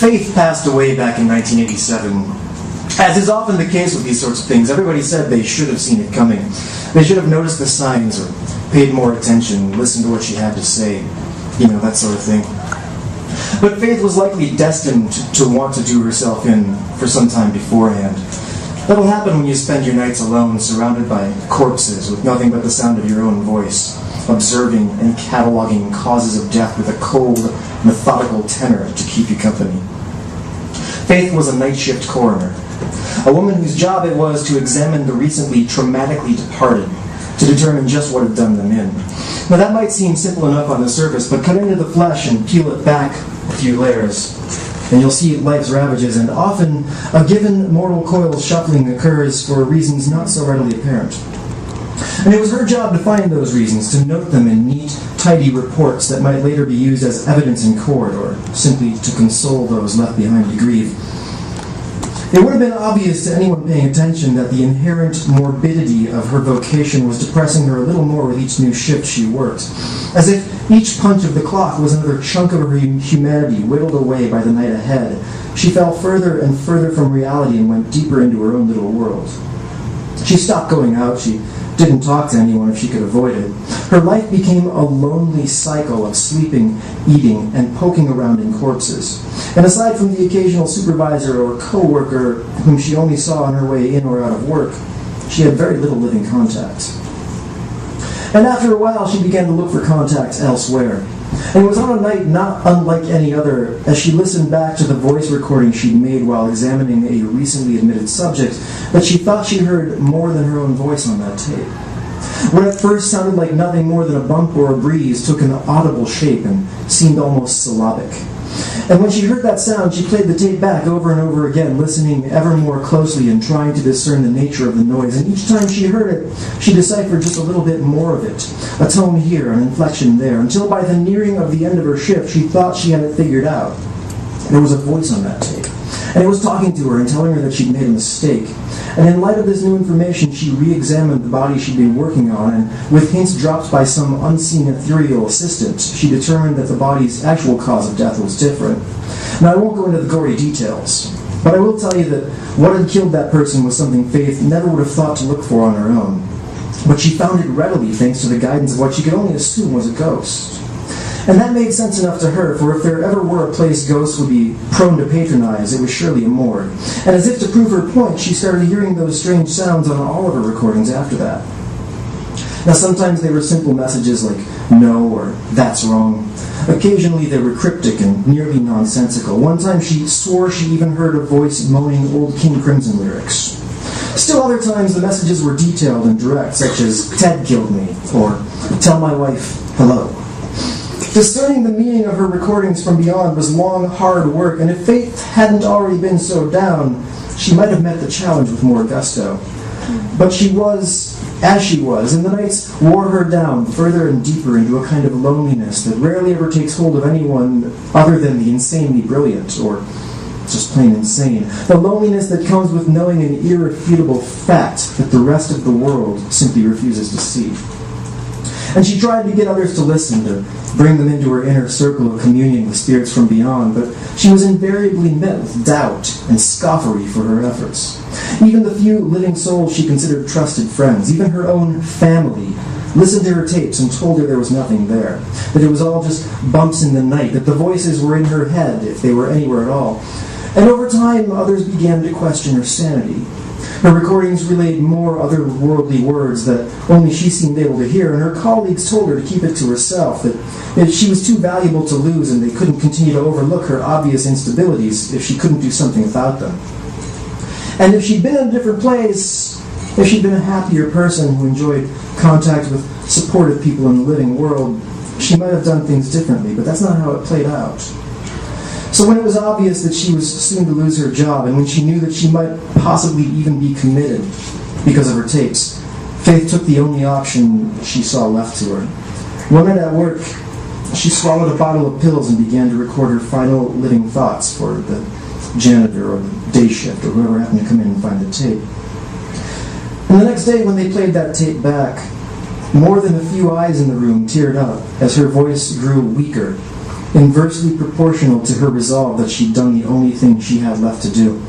Faith passed away back in 1987. As is often the case with these sorts of things, everybody said they should have seen it coming. They should have noticed the signs or paid more attention, listened to what she had to say, that sort of thing. But Faith was likely destined to want to do herself in for some time beforehand. That'll happen when you spend your nights alone, surrounded by corpses, with nothing but the sound of your own voice, observing and cataloging causes of death with a cold, methodical tenor to keep you company. Faith was a night shift coroner, a woman whose job it was to examine the recently traumatically departed, to determine just what had done them in. Now that might seem simple enough on the surface, but cut into the flesh and peel it back a few layers, and you'll see life's ravages, and often a given mortal coil's shuffling occurs for reasons not so readily apparent. And it was her job to find those reasons, to note them in neat, tidy reports that might later be used as evidence in court, or simply to console those left behind to grieve. It would have been obvious to anyone paying attention that the inherent morbidity of her vocation was depressing her a little more with each new shift she worked, as if each punch of the clock was another chunk of her humanity whittled away by the night ahead. She fell further and further from reality and went deeper into her own little world. She stopped going out. She didn't talk to anyone if she could avoid it. Her life became a lonely cycle of sleeping, eating, and poking around in corpses. And aside from the occasional supervisor or co-worker whom she only saw on her way in or out of work, she had very little living contact. And after a while, she began to look for contacts elsewhere. And it was on a night not unlike any other, as she listened back to the voice recording she'd made while examining a recently admitted subject, that she thought she heard more than her own voice on that tape. What at first sounded like nothing more than a bump or a breeze took an audible shape and seemed almost syllabic. And when she heard that sound, she played the tape back over and over again, listening ever more closely and trying to discern the nature of the noise. And each time she heard it, she deciphered just a little bit more of it, a tone here, an inflection there, until by the nearing of the end of her shift, she thought she had it figured out. There was a voice on that tape, and it was talking to her and telling her that she'd made a mistake. And in light of this new information, she re-examined the body she'd been working on, and with hints dropped by some unseen ethereal assistant, she determined that the body's actual cause of death was different. Now, I won't go into the gory details, but I will tell you that what had killed that person was something Faith never would have thought to look for on her own. But she found it readily thanks to the guidance of what she could only assume was a ghost. And that made sense enough to her, for if there ever were a place ghosts would be prone to patronize, it was surely a morgue. And as if to prove her point, she started hearing those strange sounds on all of her recordings after that. Now sometimes they were simple messages like, no, or that's wrong. Occasionally they were cryptic and nearly nonsensical. One time she swore she even heard a voice moaning old King Crimson lyrics. Still other times the messages were detailed and direct, such as, Ted killed me, or tell my wife hello. Discerning the meaning of her recordings from beyond was long, hard work, and if Faith hadn't already been so down, she might have met the challenge with more gusto. But she was as she was, and the nights wore her down further and deeper into a kind of loneliness that rarely ever takes hold of anyone other than the insanely brilliant, or just plain insane. The loneliness that comes with knowing an irrefutable fact that the rest of the world simply refuses to see. And she tried to get others to listen, to bring them into her inner circle of communion with spirits from beyond, but she was invariably met with doubt and scoffery for her efforts. Even the few living souls she considered trusted friends, even her own family, listened to her tapes and told her there was nothing there, that it was all just bumps in the night, that the voices were in her head, if they were anywhere at all. And over time, others began to question her sanity. Her recordings relayed more otherworldly words that only she seemed able to hear, and her colleagues told her to keep it to herself, that she was too valuable to lose and they couldn't continue to overlook her obvious instabilities if she couldn't do something about them. And if she'd been in a different place, if she'd been a happier person who enjoyed contact with supportive people in the living world, she might have done things differently, but that's not how it played out. So when it was obvious that she was soon to lose her job, and when she knew that she might possibly even be committed because of her tapes, Faith took the only option she saw left to her. One night at work, she swallowed a bottle of pills and began to record her final living thoughts for the janitor or the day shift or whoever happened to come in and find the tape. And the next day when they played that tape back, more than a few eyes in the room teared up as her voice grew weaker inversely proportional to her resolve that she'd done the only thing she had left to do.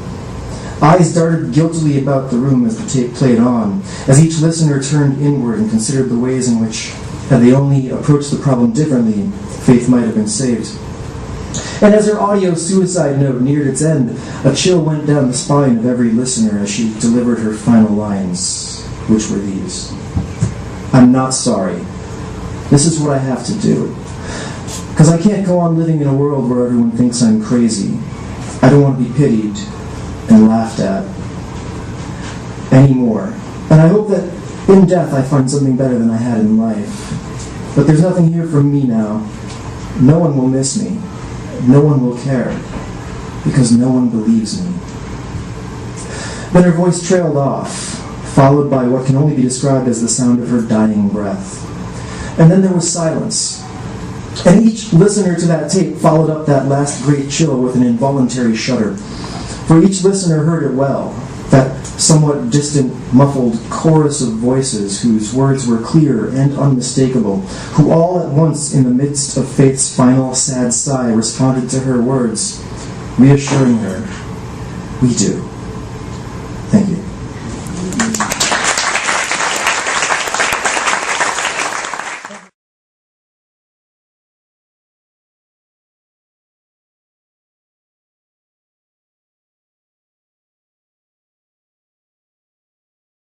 Eyes darted guiltily about the room as the tape played on, as each listener turned inward and considered the ways in which, had they only approached the problem differently, Faith might have been saved. And as her audio suicide note neared its end, a chill went down the spine of every listener as she delivered her final lines, which were these. "I'm not sorry. This is what I have to do. Because I can't go on living in a world where everyone thinks I'm crazy. I don't want to be pitied and laughed at anymore. And I hope that in death I find something better than I had in life. But there's nothing here for me now. No one will miss me. No one will care. Because no one believes me." Then her voice trailed off, followed by what can only be described as the sound of her dying breath. And then there was silence. And each listener to that tape followed up that last great chill with an involuntary shudder. For each listener heard it well, that somewhat distant, muffled chorus of voices whose words were clear and unmistakable, who all at once, in the midst of Faith's final sad sigh, responded to her words, reassuring her, "We do." Thank you.